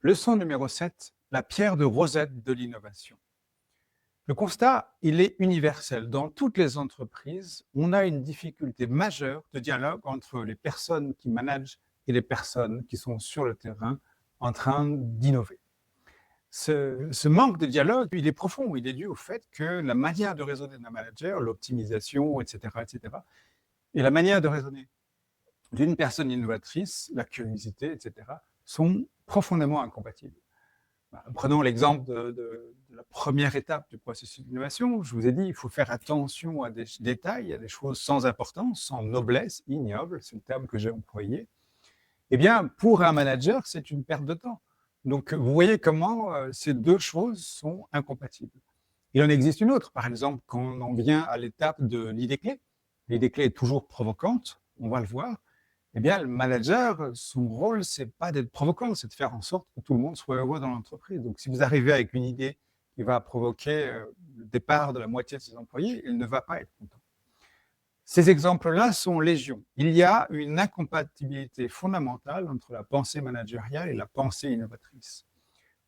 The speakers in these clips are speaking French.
Leçon numéro 7, la pierre de Rosette de l'innovation. Le constat, il est universel. Dans toutes les entreprises, on a une difficulté majeure de dialogue entre les personnes qui managent et les personnes qui sont sur le terrain en train d'innover. Ce manque de dialogue, il est profond, il est dû au fait que la manière de raisonner d'un manager, l'optimisation, etc., et la manière de raisonner d'une personne innovatrice, la curiosité, etc., sont profondément incompatibles. Prenons l'exemple de la première étape du processus d'innovation. Je vous ai dit, il faut faire attention à des détails, à des choses sans importance, sans noblesse, ignoble, c'est le terme que j'ai employé. Eh bien, pour un manager, c'est une perte de temps. Donc, vous voyez comment ces deux choses sont incompatibles. Il en existe une autre, par exemple, quand on en vient à l'étape de l'idée clé. L'idée clé est toujours provocante, on va le voir. Eh bien, le manager, son rôle, c'est pas d'être provocant, c'est de faire en sorte que tout le monde soit heureux dans l'entreprise. Donc, si vous arrivez avec une idée qui va provoquer le départ de la moitié de ses employés, il ne va pas être content. Ces exemples-là sont légion. Il y a une incompatibilité fondamentale entre la pensée managériale et la pensée innovatrice.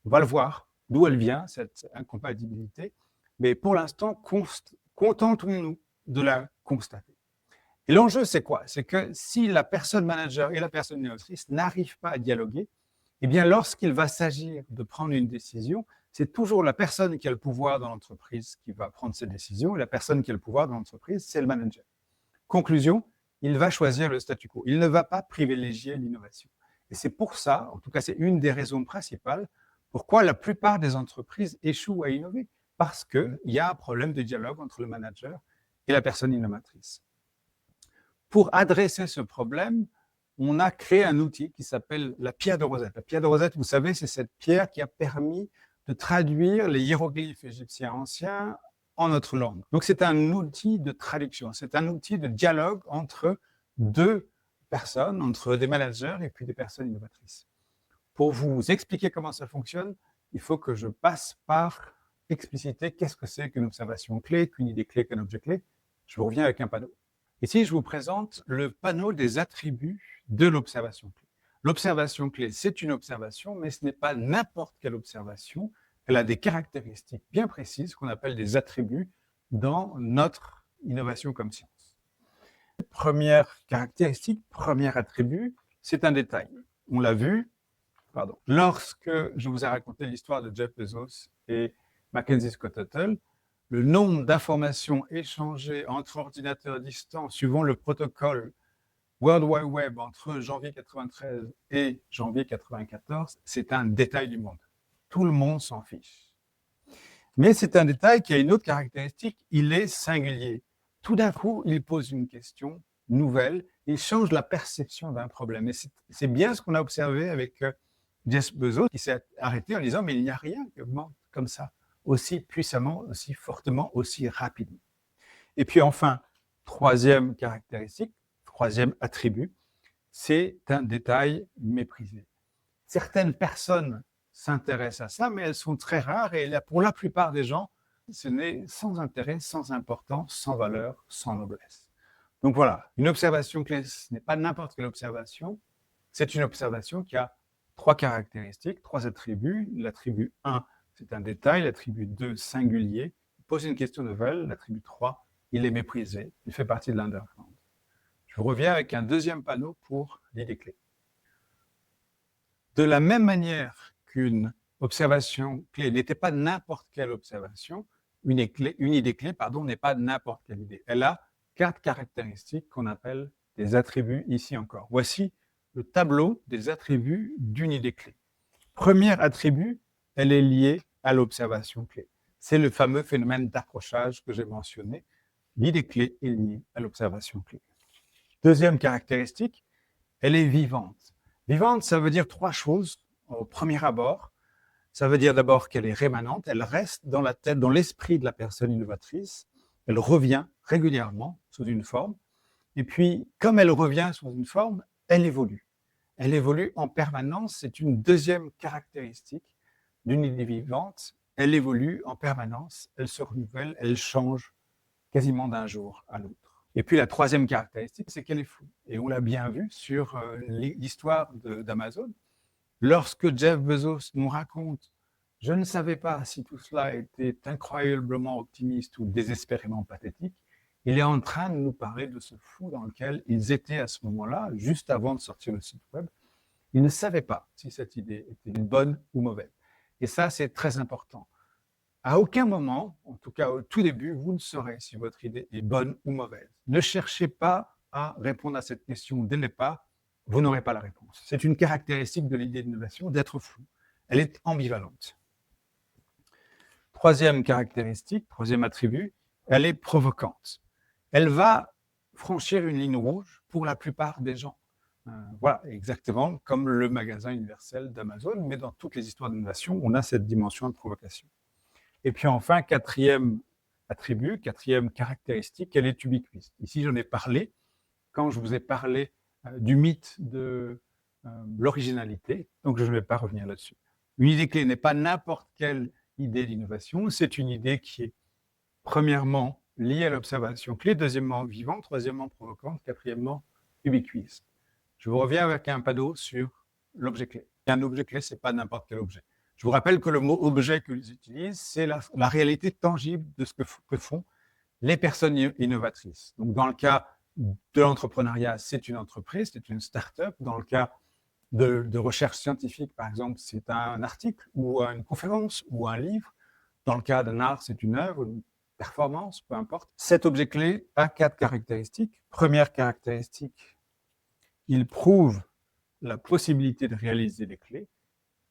On va le voir, d'où elle vient, cette incompatibilité, mais pour l'instant, contentons-nous de la constater. Et l'enjeu, c'est quoi? C'est que si la personne manager et la personne innovatrice n'arrivent pas à dialoguer, eh bien, lorsqu'il va s'agir de prendre une décision, c'est toujours la personne qui a le pouvoir dans l'entreprise qui va prendre cette décision, et la personne qui a le pouvoir dans l'entreprise, c'est le manager. Conclusion, il va choisir le statu quo. Il ne va pas privilégier l'innovation. Et c'est pour ça, en tout cas, c'est une des raisons principales pourquoi la plupart des entreprises échouent à innover. Parce qu'il y a un problème de dialogue entre le manager et la personne innovatrice. Pour adresser ce problème, on a créé un outil qui s'appelle la pierre de Rosette. La pierre de Rosette, vous savez, c'est cette pierre qui a permis de traduire les hiéroglyphes égyptiens anciens en notre langue. Donc, c'est un outil de traduction, c'est un outil de dialogue entre deux personnes, entre des managers et puis des personnes innovatrices. Pour vous expliquer comment ça fonctionne, il faut que je passe par expliciter qu'est-ce que c'est qu'une observation clé, qu'une idée clé, qu'un objet clé. Je vous reviens avec un panneau. Ici, je vous présente le panneau des attributs de l'observation clé. L'observation clé, c'est une observation, mais ce n'est pas n'importe quelle observation. Elle a des caractéristiques bien précises qu'on appelle des attributs dans notre innovation comme science. Première caractéristique, premier attribut, c'est un détail. On l'a vu, lorsque je vous ai raconté l'histoire de Jeff Bezos et Mackenzie Scott Tuttle, le nombre d'informations échangées entre ordinateurs distants suivant le protocole World Wide Web entre janvier 1993 et janvier 1994, c'est un détail du monde. Tout le monde s'en fiche. Mais c'est un détail qui a une autre caractéristique, il est singulier. Tout d'un coup, il pose une question nouvelle, il change la perception d'un problème. Et c'est bien ce qu'on a observé avec Jeff Bezos, qui s'est arrêté en disant « mais il n'y a rien qui augmente comme ça, aussi puissamment, aussi fortement, aussi rapidement ». Et puis enfin, troisième caractéristique, troisième attribut, c'est un détail méprisé. Certaines personnes s'intéressent à ça, mais elles sont très rares et pour la plupart des gens, ce n'est sans intérêt, sans importance, sans valeur, sans noblesse. Donc voilà, une observation clé, ce n'est pas n'importe quelle observation, c'est une observation qui a trois caractéristiques, trois attributs. L'attribut 1, c'est un détail, l'attribut 2, singulier, il pose une question nouvelle, l'attribut 3, il est méprisé, il fait partie de l'underground. Je reviens avec un deuxième panneau pour l'idée clé. De la même manière qu'une observation clé n'était pas n'importe quelle observation, une idée clé n'est pas n'importe quelle idée. Elle a 4 caractéristiques qu'on appelle des attributs ici encore. Voici le tableau des attributs d'une idée clé. Premier attribut, elle est liée à l'observation clé. C'est le fameux phénomène d'accrochage que j'ai mentionné. L'idée clé est liée à l'observation clé. Deuxième caractéristique, elle est vivante. Vivante, ça veut dire 3 choses au premier abord. Ça veut dire d'abord qu'elle est rémanente, elle reste dans la tête, dans l'esprit de la personne innovatrice. Elle revient régulièrement sous une forme. Et puis, comme elle revient sous une forme, elle évolue. Elle évolue en permanence. C'est une deuxième caractéristique d'une idée vivante. Elle évolue en permanence, elle se renouvelle, elle change quasiment d'un jour à l'autre. Et puis la troisième caractéristique, c'est qu'elle est floue. Et on l'a bien vu sur l'histoire d'Amazon. Lorsque Jeff Bezos nous raconte « Je ne savais pas si tout cela était incroyablement optimiste ou désespérément pathétique », il est en train de nous parler de ce flou dans lequel ils étaient à ce moment-là, juste avant de sortir le site web. Ils ne savaient pas si cette idée était bonne ou mauvaise. Et ça, c'est très important. À aucun moment, en tout cas au tout début, vous ne saurez si votre idée est bonne ou mauvaise. Ne cherchez pas à répondre à cette question dès le départ, vous n'aurez pas la réponse. C'est une caractéristique de l'idée d'innovation d'être flou. Elle est ambivalente. Troisième caractéristique, troisième attribut, elle est provocante. Elle va franchir une ligne rouge pour la plupart des gens. Voilà, exactement comme le magasin universel d'Amazon, mais dans toutes les histoires d'innovation, on a cette dimension de provocation. Et puis enfin, quatrième attribut, quatrième caractéristique, elle est ubiquiste. Ici, j'en ai parlé quand je vous ai parlé du mythe de l'originalité, donc je ne vais pas revenir là-dessus. Une idée clé n'est pas n'importe quelle idée d'innovation, c'est une idée qui est premièrement liée à l'observation clé, deuxièmement vivante, troisièmement provocante, quatrièmement ubiquiste. Je vous reviens avec un panneau sur l'objet clé. Un objet clé, ce n'est pas n'importe quel objet. Je vous rappelle que le mot objet qu'ils utilisent, c'est la réalité tangible de ce que font les personnes innovatrices. Donc, dans le cas de l'entrepreneuriat, c'est une entreprise, c'est une start-up. Dans le cas de recherche scientifique, par exemple, c'est un article ou une conférence ou un livre. Dans le cas d'un art, c'est une œuvre, une performance, peu importe. Cet objet clé a 4 caractéristiques. Première caractéristique, il prouve la possibilité de réaliser les clés.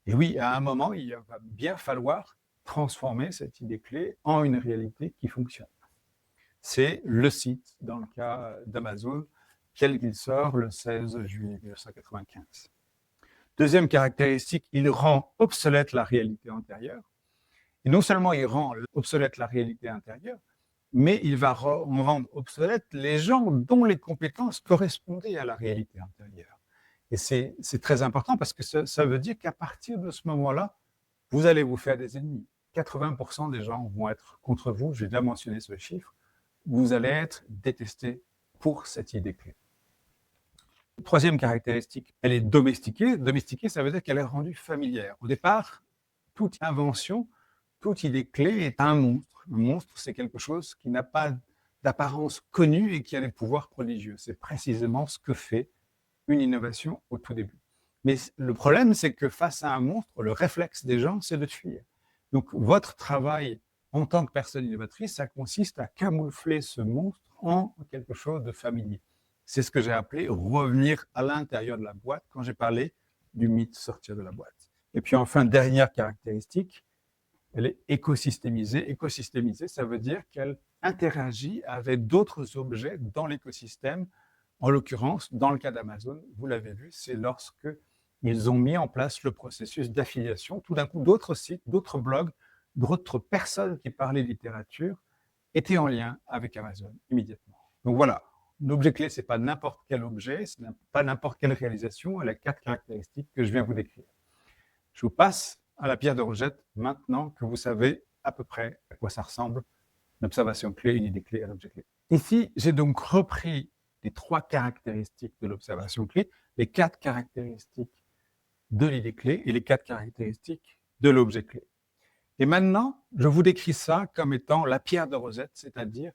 Et oui, à un moment, il va bien falloir transformer cette idée clé en une réalité qui fonctionne. C'est le site, dans le cas d'Amazon, tel qu'il sort le 16 juillet 1995. Deuxième caractéristique, il rend obsolète la réalité antérieure. Et non seulement il rend obsolète la réalité intérieure, mais il va rendre obsolète les gens dont les compétences correspondaient à la réalité antérieure. Et c'est très important parce que ça veut dire qu'à partir de ce moment-là, vous allez vous faire des ennemis. 80% des gens vont être contre vous, j'ai déjà mentionné ce chiffre. Vous allez être détesté pour cette idée clé. Troisième caractéristique, elle est domestiquée. Domestiquée, ça veut dire qu'elle est rendue familière. Au départ, toute invention, toute idée clé est un monstre. Un monstre, c'est quelque chose qui n'a pas d'apparence connue et qui a des pouvoirs prodigieux. C'est précisément ce que fait une innovation au tout début. Mais le problème, c'est que face à un monstre, le réflexe des gens, c'est de fuir. Donc, votre travail en tant que personne innovatrice, ça consiste à camoufler ce monstre en quelque chose de familier. C'est ce que j'ai appelé revenir à l'intérieur de la boîte quand j'ai parlé du mythe sortir de la boîte. Et puis enfin, dernière caractéristique, elle est écosystémisée. Écosystémisée, ça veut dire qu'elle interagit avec d'autres objets dans l'écosystème. En l'occurrence, dans le cas d'Amazon, vous l'avez vu, c'est lorsque ils ont mis en place le processus d'affiliation. Tout d'un coup, d'autres sites, d'autres blogs, d'autres personnes qui parlaient littérature étaient en lien avec Amazon immédiatement. Donc voilà, l'objet clé, ce n'est pas n'importe quel objet, ce n'est pas n'importe quelle réalisation, elle a 4 caractéristiques que je viens vous décrire. Je vous passe à la pierre de Rosette maintenant que vous savez à peu près à quoi ça ressemble, une observation clé, une idée clé, un objet clé. Ici, j'ai donc repris les 3 caractéristiques de l'observation clé, les 4 caractéristiques de l'idée clé et les 4 caractéristiques de l'objet clé. Et maintenant, je vous décris ça comme étant la pierre de Rosette, c'est-à-dire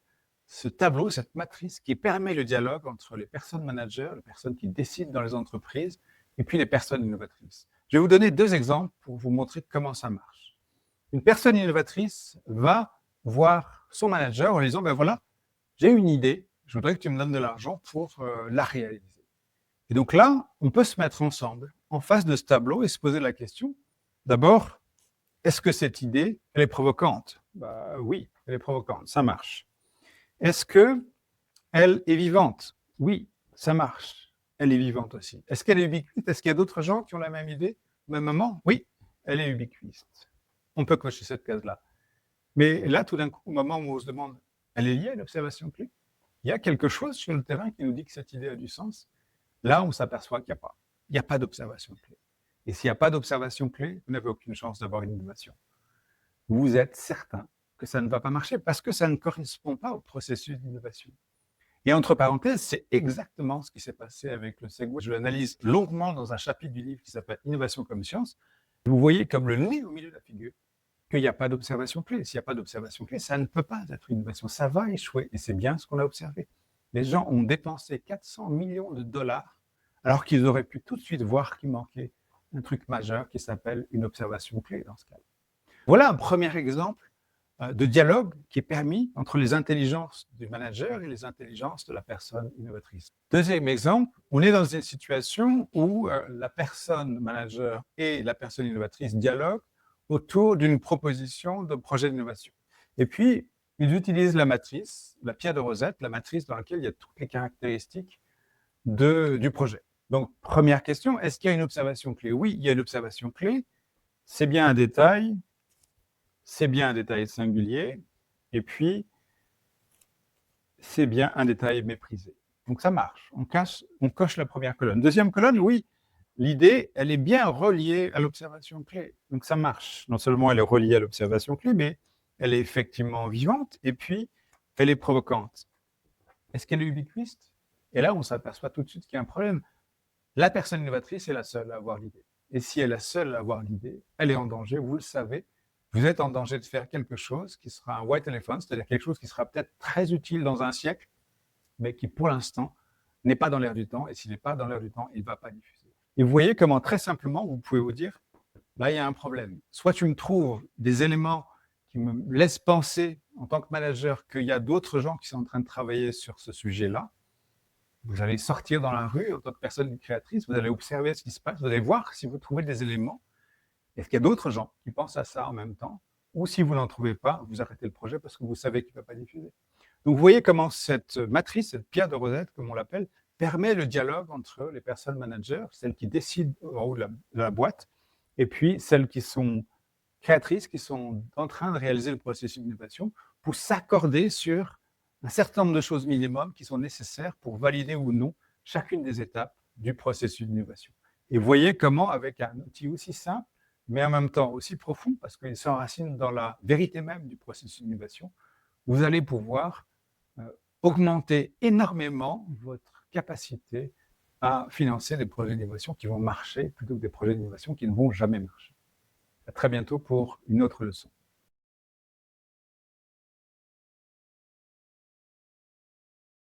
ce tableau, cette matrice qui permet le dialogue entre les personnes managers, les personnes qui décident dans les entreprises, et puis les personnes innovatrices. Je vais vous donner 2 exemples pour vous montrer comment ça marche. Une personne innovatrice va voir son manager en lui disant, ben voilà, j'ai une idée, je voudrais que tu me donnes de l'argent pour la réaliser. Et donc là, on peut se mettre ensemble, en face de ce tableau, et se poser la question, d'abord, est-ce que cette idée, elle est provocante? Bah, oui, elle est provocante, ça marche. Est-ce qu'elle est vivante? Oui, ça marche. Elle est vivante aussi. Est-ce qu'elle est ubiquiste? Est-ce qu'il y a d'autres gens qui ont la même idée au même moment? Oui, elle est ubiquiste. On peut cocher cette case-là. Mais là, tout d'un coup, au moment où on se demande, elle est liée à l'observation clé? Il y a quelque chose sur le terrain qui nous dit que cette idée a du sens? Là, on s'aperçoit qu'il n'y a pas. Il n'y a pas d'observation clé. Et s'il n'y a pas d'observation clé, vous n'avez aucune chance d'avoir une innovation. Vous êtes certain que ça ne va pas marcher parce que ça ne correspond pas au processus d'innovation. Et entre parenthèses, c'est exactement ce qui s'est passé avec le Segway. Je l'analyse longuement dans un chapitre du livre qui s'appelle Innovation comme science. Vous voyez comme le nez au milieu de la figure qu'il n'y a pas d'observation clé. S'il n'y a pas d'observation clé, ça ne peut pas être une innovation. Ça va échouer. Et c'est bien ce qu'on a observé. Les gens ont dépensé 400 millions de dollars alors qu'ils auraient pu tout de suite voir qu'il manquait un truc majeur qui s'appelle une observation clé dans ce cas. Voilà un premier exemple de dialogue qui est permis entre les intelligences du manager et les intelligences de la personne innovatrice. Deuxième exemple, on est dans une situation où la personne manager et la personne innovatrice dialoguent autour d'une proposition de projet d'innovation. Et puis, ils utilisent la matrice, la pierre de Rosette, la matrice dans laquelle il y a toutes les caractéristiques du projet. Donc, première question, est-ce qu'il y a une observation clé? Oui, il y a une observation clé. C'est bien un détail. C'est bien un détail singulier. Et puis, c'est bien un détail méprisé. Donc, ça marche. On coche la première colonne. Deuxième colonne, oui, l'idée, elle est bien reliée à l'observation clé. Donc, ça marche. Non seulement elle est reliée à l'observation clé, mais elle est effectivement vivante et puis elle est provocante. Est-ce qu'elle est ubiquiste? Et là, on s'aperçoit tout de suite qu'il y a un problème. La personne innovatrice est la seule à avoir l'idée. Et si elle est la seule à avoir l'idée, elle est en danger, vous le savez. Vous êtes en danger de faire quelque chose qui sera un white elephant, c'est-à-dire quelque chose qui sera peut-être très utile dans un siècle, mais qui pour l'instant n'est pas dans l'air du temps. Et s'il n'est pas dans l'air du temps, il ne va pas diffuser. Et vous voyez comment très simplement, vous pouvez vous dire, là, il y a un problème. Soit tu me trouves des éléments qui me laissent penser en tant que manager qu'il y a d'autres gens qui sont en train de travailler sur ce sujet-là. Vous allez sortir dans la rue en tant que personne créatrice, vous allez observer ce qui se passe, vous allez voir si vous trouvez des éléments. Est-ce qu'il y a d'autres gens qui pensent à ça en même temps? Ou si vous n'en trouvez pas, vous arrêtez le projet parce que vous savez qu'il ne va pas diffuser. Donc vous voyez comment cette matrice, cette pierre de Rosette, comme on l'appelle, permet le dialogue entre les personnes managers, celles qui décident en haut de la boîte, et puis celles qui sont créatrices, qui sont en train de réaliser le processus d'innovation, pour s'accorder sur un certain nombre de choses minimum qui sont nécessaires pour valider ou non chacune des étapes du processus d'innovation. Et vous voyez comment, avec un outil aussi simple, mais en même temps aussi profond, parce qu'il s'enracine dans la vérité même du processus d'innovation, vous allez pouvoir augmenter énormément votre capacité à financer des projets d'innovation qui vont marcher plutôt que des projets d'innovation qui ne vont jamais marcher. À très bientôt pour une autre leçon.